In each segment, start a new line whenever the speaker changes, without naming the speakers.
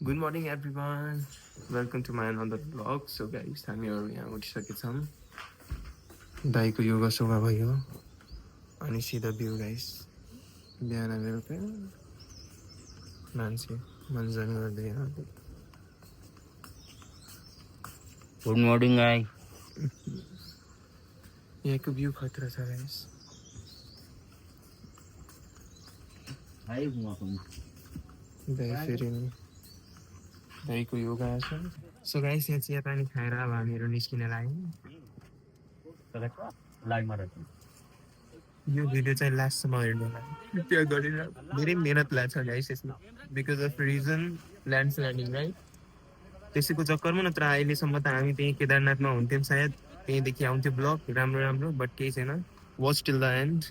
Good morning everyone. Welcome to my another vlog. So guys, हामीहरू यहाँ उठिसकेछौँ. दाइको योगा सोगा भयो अनि सिधा भ्यू गाइस. बिहान बेलुका मान्छे मनजन गर्दै यहाँ.
Good morning guys.
यहाँको भ्यू खतरा छ गाइस.
हाय हुआ पनि
दाइ फेरि नि दाइको योगा छ. सो गाइस यहाँ चिया पानी खाएर अब हामीहरू निस्किन लाग्यौँ.
लाइभ मा राख्नु.
यो भिडियो चाहिँ लास्टसम्म हेर्नु होला. त्यो गरेर धेरै मेहनत लाग्छ गाइस यसमा. Because of reason landsliding right. त्यसैको चक्करमा नत्र अहिलेसम्म त हामी त्यही केदारनाथमा हुन्थ्यौँ सायद. त्यहीँदेखि आउँथ्यो ब्लग राम्रो राम्रो बट केही छैन. Watch till the and.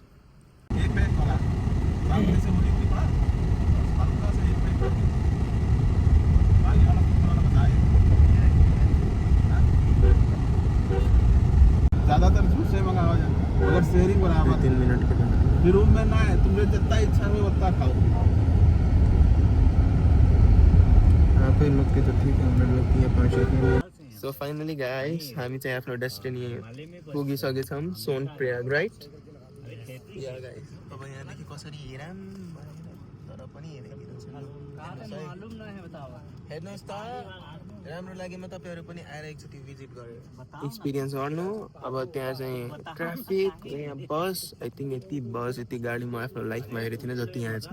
ज्यादातर जूस से मंगाओ जाए. अगर शेयरिंग बराबर
3 मिनट के लिए
फिर रूम में ना है, तुम्हें जितना इच्छा है उतना खाओ.
आप लोग के तो ठीक है. हम लोग की 5 सो फाइनली गाइस हामी चाहिँ आफ्नो डेस्टिनी पुगिसकेछौँ. सोनप्रयाग राइट. या गाइस अब यहाँदेखि कसरी हेराम तर पनि हेरिदिनुहोस्. हेर्नुहोस् त राम्रो लागेमा तपाईँहरू पनि आएर एकचोटि भिजिट गरेर एक्सपिरियन्स गर्नु. अब त्यहाँ चाहिँ ट्राफिक यहाँ बस आई थिङ्क यति बस यति गाडी म आफ्नो लाइफमा हेरेको थिइनँ जति यहाँ छ.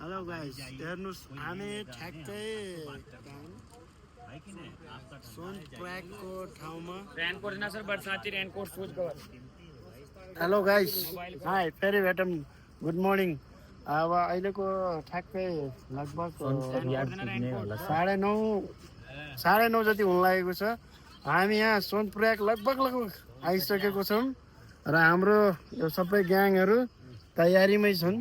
हेलो गाइस, हेर्नुहोस् हामी ठ्याक्कै सोनप्रयागको ठाउँमा. हेलो गाइस, हाई फेरि भेटौँ. Good morning. अब अहिलेको ठ्याक्कै लगभग 9:30 जति हुन लागेको छ. हामी यहाँ सोनप्रयाग लगभग आइसकेको छौँ र हाम्रो यो सबै ग्याङहरू तयारीमै छन्.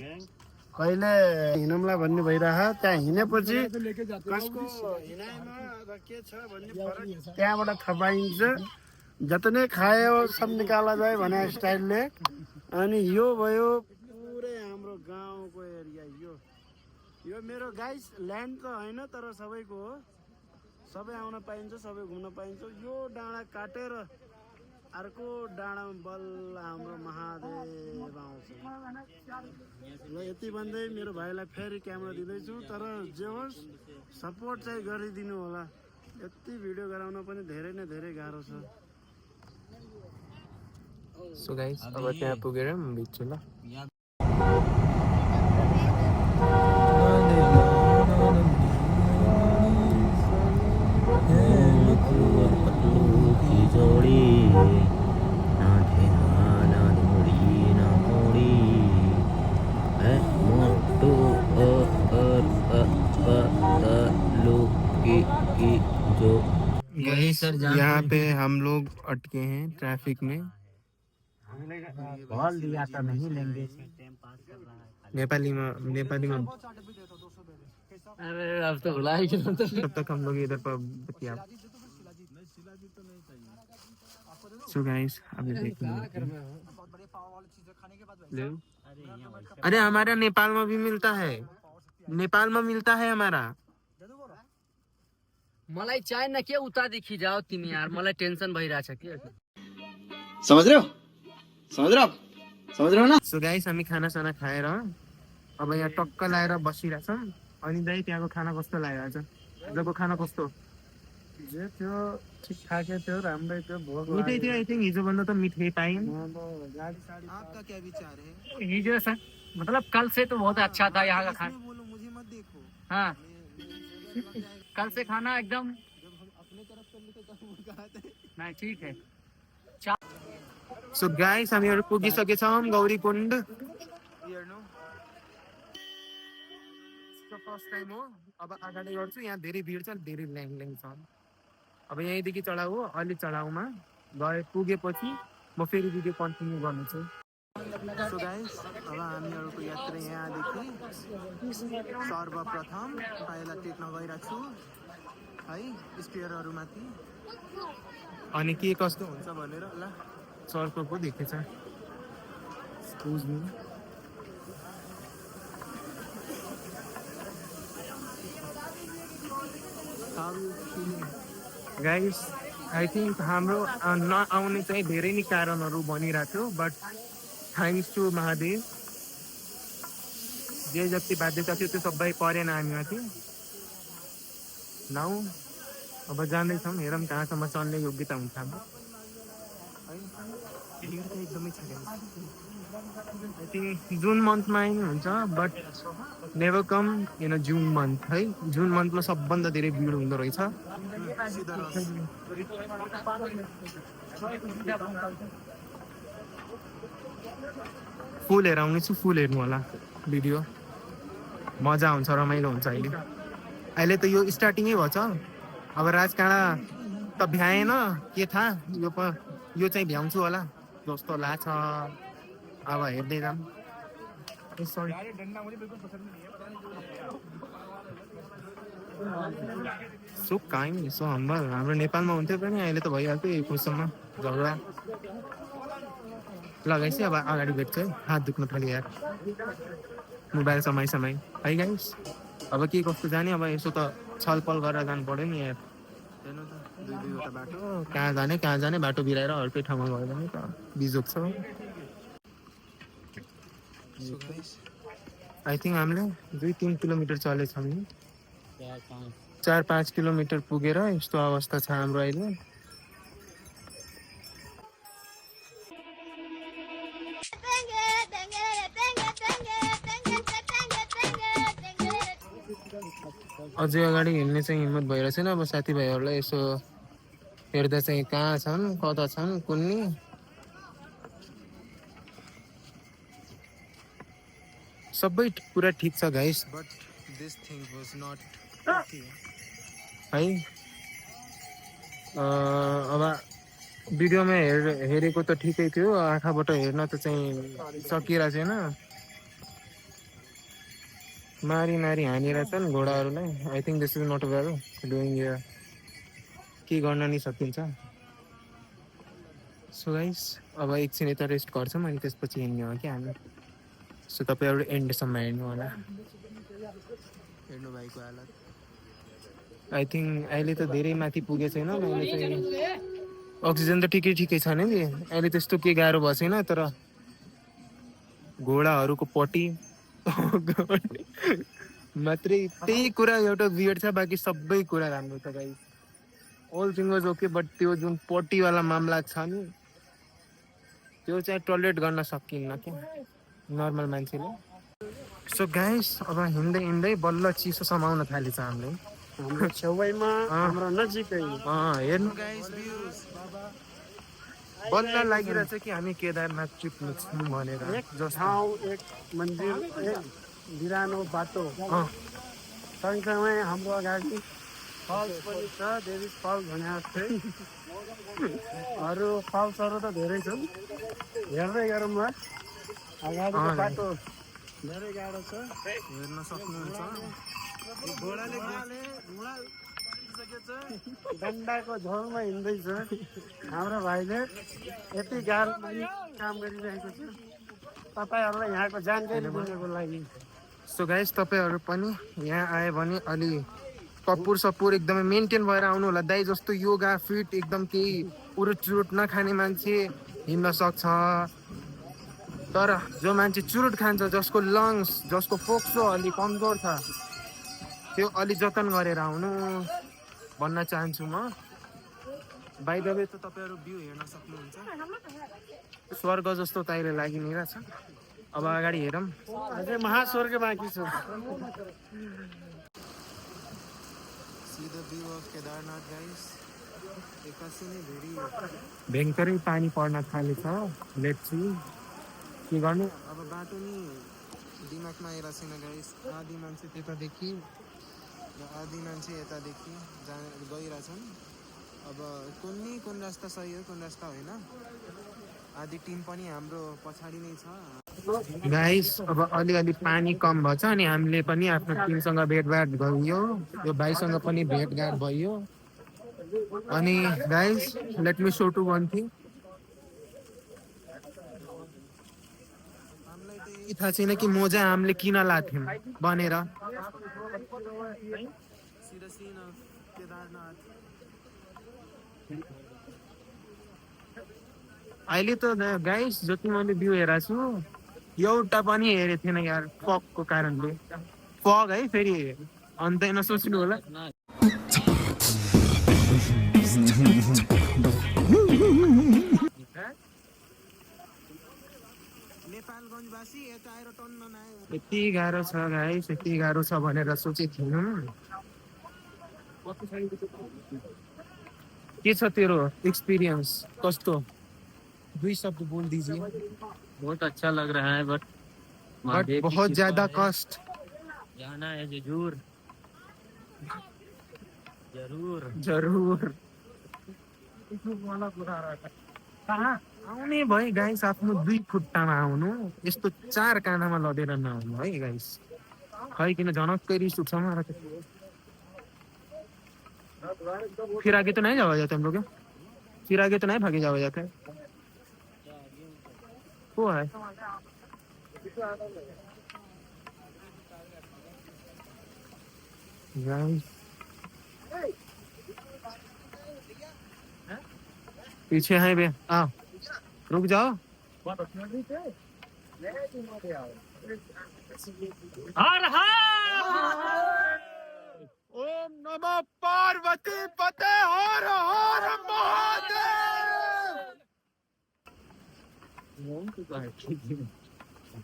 कहिले हिँडौँला भन्ने भइरह. त्यहाँ हिँडेपछि कसको हिँडाइमा र के छ भन्ने फरक त्यहाँबाट थाहा पाइन्छ. जति नै खायो सब निकाला जाए भने स्टाइलले. अनि यो भयो पुरै हाम्रो गाउँको एरिया. यो मेरो गाइस ल्यान्ड त होइन तर सबैको हो. सबै आउन पाइन्छ, सबै घुम्न पाइन्छ. यो डाँडा काटेर अर्को डाँडामा बल्ल हाम्रो महादेव आउँछ. ल यति भन्दै मेरो भाइलाई फेरि क्यामेरा दिँदैछु. तर जे होस् सपोर्ट चाहिँ गरिदिनु होला. यति भिडियो गराउन पनि धेरै नै धेरै गाह्रो छ.
सो गाइस अब त्यहाँ पुगेर म भिज्छु ल. यहाँ पे हम लोग अटके हैं ट्रैफिक में.
कॉल दिया था नहीं लेंगे.
नेपालीमा
अरे अब तो भुला ही गया.
तब तक हम लोग इधर पर बतिया. सो गाइस अभी देखिए. अरे हमारा नेपाल में भी मिलता है. नेपाल में मिलता है हमारा.
मलाई चाहिए के उता देखी जाओ तिमी यार. मलाई टेंशन भइराछ के.
समझ रहे हो ना.
सो गाइस हामी खाना साना खाएर अब यहाँ टक्क लाएर बसिरहेछौँ. अनि दाइ त्यहाँको खाना कस्तो लागिरहेछ? आजको खाना कस्तो?
जे थियो ठिकठाकै थियो, राम्रै थियो. भोक
मिठै थियो. आई थिङ्क हिजोभन्दा त मिठै पायौँ.
आपका क्या विचार है?
हिजो मतलब कल से तो बहुत अच्छा था यहाँ का खाना.
बोलो मुझे मत देखो.
हाँ कल से खाना एकदम
अपने तरफ से लेके
नहीं ठीक है.
सो गाइस हामीहरू पुगिसकेछौँ गौरीकुण्ड. फर्स्ट टाइम हो. अब अगाडि गर्छु. यहाँ धेरै भिड छ, धेरै ल्याङ छ. अब यहीँदेखि चढाउ हो. अलि चढाउमा गए पुगेपछि म फेरि भिडियो कन्टिन्यू गर्नेछु. सो गाइस अब हामीहरूको यात्रा यहाँदेखि सर्वप्रथम पाइला टेक्न गइरहेको छु है स्टेयरहरूमाथि. अनि के कस्तो हुन्छ भनेर ल सरको पो देखेछ. Excuse me. Guys I think हाम्रो नआउने चाहिँ धेरै नै कारणहरू बनिरहेको थियो बट थ्याङ्क्स टु महादेव जे जति बाध्यता थियो त्यो सबै परेन हामीमाथि नाउ अब जाँदैछौँ हेरौँ कहाँसम्म चल्ने योग्यता हुन्छ हाम्रो है भिड त एकदमै छ आई थिङ्क जुन मन्थमा नै हुन्छ बट नेभर कम इन जुन मन्थ है जुन मन्थमा सबभन्दा धेरै भिड हुँदो रहेछ फुल हेर आउनेछु फुल हेर्नु होला भिडियो मजा आउँछ रमाइलो हुन्छ अहिले त यो स्टार्टिङै भएछ अब राजकाँडा त भ्याएन के थाहा यो चाहिँ भ्याउँछु होला जस्तो लाग्छ अब हेर्दै जाऊँ सो काइम सो हम्बल हाम्रो नेपालमा हुन्थ्यो पनि अहिले त भइहाल्थ्यो यो खुसम्म झगडा लगाइसि अब अगाडि भेट्छ है हात दुख्न थाल्यो यार मोबाइल समय है गाइस अब के कस्तो जाने अब यसो त छलफल गरेर जानु पर्यो नि यार हेर्नु त दुईवटा बाटो कहाँ जाने बाटो बिराएर अर्कै ठाउँमा गयो भने त बिजोग छ आई थिङ्क हामीले 2-3 किलोमिटर चलेछौँ नि 4-5 किलोमिटर पुगेर यस्तो अवस्था छ हाम्रो अहिले अझै अगाडि हिँड्ने चाहिँ हिम्मत भइरहेको छैन अब साथीभाइहरूलाई यसो हेर्दा चाहिँ कहाँ छन् कता छन् कुन्नी सबै कुरा ठिक छ guys but this thing was not है अब भिडियोमा हेरेको त ठिकै थियो आँखाबाट हेर्न त चाहिँ सकिरहेको छैन मारी हानिरहेछन् घोडाहरूलाई I think this is not well doing here के गर्न नि सकिन्छ सो गाइस अब एकछिन यता रेस्ट गर्छौँ अनि त्यसपछि हिँड्ने हो कि हामी सो तपाईँहरू एन्डसम्म हेर्नु होला हेर्नु भएको हालत आई थिङ्क अहिले त धेरै माथि पुगेको छैन मैले चाहिँ अक्सिजन त ठिकै छ नि अहिले त्यस्तो के गाह्रो भएको छैन तर घोडाहरूको पट्टी मात्रै त्यही कुरा एउटा वियर्ड छ बाँकी सबै कुरा राम्रो छ guys all thing was okay but त्यो जुन पट्टीवाला मामला छ नि त्यो चाहिँ टलरेट गर्न सकिन्न क्या नर्मल मान्छेले सो गाइस अब हिँड्दै बल्ल चिसो समाउन थालेछ हामीले
हाम्रो छेउमा हाम्रो नजिकै
हेर्नु गाइस भ्यूज बल्ल लागिरहेछ कि हामी केदारनाथ ट्रिप छौँ भनेर
एक मन्दिर एक बिरानो बाटो सँगसँगै हाम्रो अगाडि फल्स पनि छ देवी फल्स भने जस्तै अरू फल्सहरू त धेरै छन् हेर्दै गरौँ न अगाडिको बाटो धेरै गाह्रो छ
हेर्न सक्नुहुन्छ
डन्डाको झोलमा हिँड्दैछ हाम्रो भाइले यति गाह्रो काम गरिरहेको छ तपाईँहरूलाई यहाँको जानकारी दिनको लागि
सो गाइस तपाईँहरू पनि यहाँ आयो भने अलि कपुर सपुर एकदमै मेन्टेन भएर आउनु होला दाइ जस्तो योगा फिट एकदम केही चुरुट नखाने मान्छे हिँड्न सक्छ तर जो मान्छे चुरुट खान्छ जसको लङ्स जसको फोक्सो अलि कमजोर छ त्यो अलि जतन गरेर आउनु भन्न चाहन्छु म बाइ द वे त तपाईँहरू भ्यू हेर्न सक्नुहुन्छ स्वर्ग जस्तो त अहिले लागि नै रहेछ अब अगाडि हेरौँ
अझै महास्वर्ग बाँकी छ
केदारनाथ गाइस एकासी नै धेरै भयङ्करै पानी पर्न थालेछ लेट्स सी के गर्नु अब बाटो नि दिमागमा आइरहेको छैन गाइस आधी मान्छे त्यतादेखि र आधी मान्छे यतादेखि गइरहेछन् अब कुन रास्ता सही हो कुन रास्ता होइन आधी टिम पनि हाम्रो पछाडि नै छ गाइस अब अलिअलि पानी कम भएछ अनि हामीले पनि आफ्नो टिमसँग भेटघाट गरियो यो भाइसँग पनि भेटघाट भयो अनि guys let me show to one thing थाहा छैन कि मोजा हामीले किन लाथ्यौँ भनेर
केदारनाथ
अहिले त गाइस जति मैले भ्यू हेरेको छु एउटा पनि हेरेको थिएन यार फगको कारणले फग है फेरि अन्त नसोच्नु होला नेपालगञ्जवासी यता आएर टन्न नआयो यति गाह्रो छ गाइस यति गाह्रो छ भनेर सोचेको थिएनौँ के छ तेरो एक्सपिरियंस कस्तो 2 शब्द बोल दीजिए
बहुत अच्छा लग रहा है बट
बहुत ज्यादा कष्ट
जाना है जरूर जरूर
जरुर आउने भए गाइस आफ्नो 2 खुट्टामा आउनु यस्तो 4 काँडामा लडेर नआउनु है गाइस खै किन झनक्कै रिस उठ्छ मलाई त फिर आगे तो नहीं जाया जाता हम लोग फिर आगे तो नहीं भागे जाया जाता है वो है Guys. पीछे है बे आ रुक जाओ
हर हर
ओम नमः पार्वती पते हर हर महादेव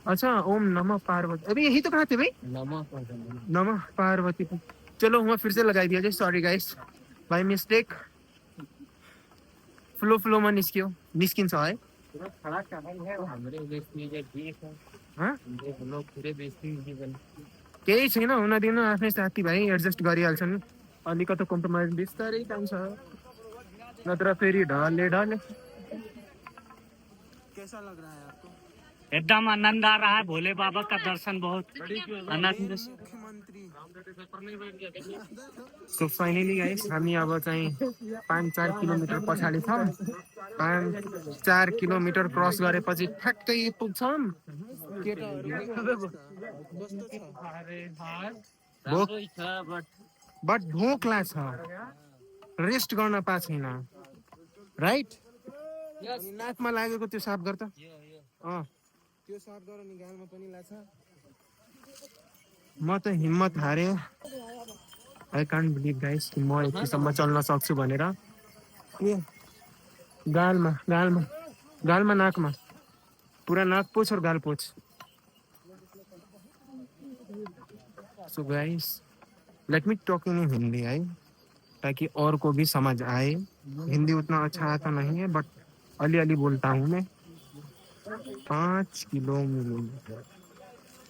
अच्छा ओम नमः पार्वती अभी यही तो कहा थे भाई नमः पार्वती चलो वहाँ फिर से लगाई दिया जाए sorry guys by mistake flow में निस्किन्छ है केही छैन हुन दिनु आफ्नै साथीभाइ एडजस्ट गरिहाल्छन् अलिकति कम्प्रोमाइज बिस्तारै जान्छ नत्र फेरि ढले कैसा लग रहा है आपको
एकदम आनंद आ रहा है भोले बाबा का दर्शन बहुत आनंद
सो फाइनली गाइस हामी अब चाहिँ 5-4 किलोमिटर पछाडि छौँ 4 किलोमिटर क्रस गरेपछि ठ्याक्कै पुग्छौँ बट भोक लाग्छ रेस्ट गर्न पाएको छैन राइट नाकमा लागेको त्यो साफ गर त त्यो साफ गर नि गालमा पनि लाग्छ म त हिम्मत हारे आई कान्ट बिलिभ गाइस कि म यतिसम्म चल्न सक्छु भनेर ए गालमा नाकमा पुरा नाक पोछ और गाल पोछ so guys let me talk in Hindi है ताकि और को भी समझ आए हिंदी उतना अच्छा आता नहीं है बट अली बोलता हूँ मैं 5 किलोमीटर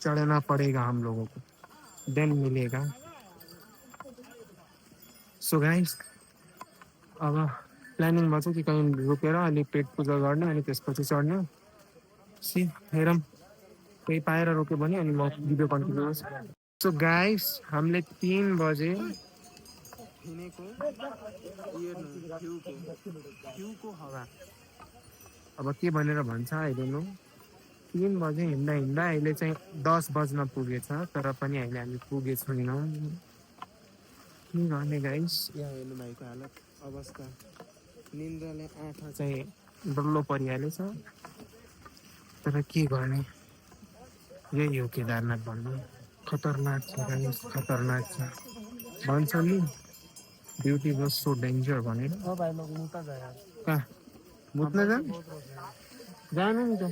चढ़ना पड़ेगा हम लोगों को देन मिलेगा सो गाइस अब प्लानिङ भन्छ कि कहीँ रोकेर अलि पेट पूजा गर्ने अनि त्यसपछि चढ्ने सी हेरौँ कोही पाएर रोक्यो भने अनि म भिडियो कन्टिन्यू गर्छु सो गाइस हामीले 3 बजे हिँडेको हिउँको हावा अब के भनेर भन्छ अहिले नो 3 बजे हिँड्दा अहिले चाहिँ 10 बज्न पुगेछ तर पनि अहिले हामी पुगे छैनौँ के गर्ने गाइस यहाँ हेर्नु भएको हालत अवस्था निन्द्राले आँखा चाहिँ डल्लो परिहालेछ तर के गर्ने यही हो केदारनाथ भन्नु खतरनाक छ गाइस खतरनाक छ भन्छ नि ब्युटी वाज सो डेन्जर भनेर कहाँ मुत्न जानु नि त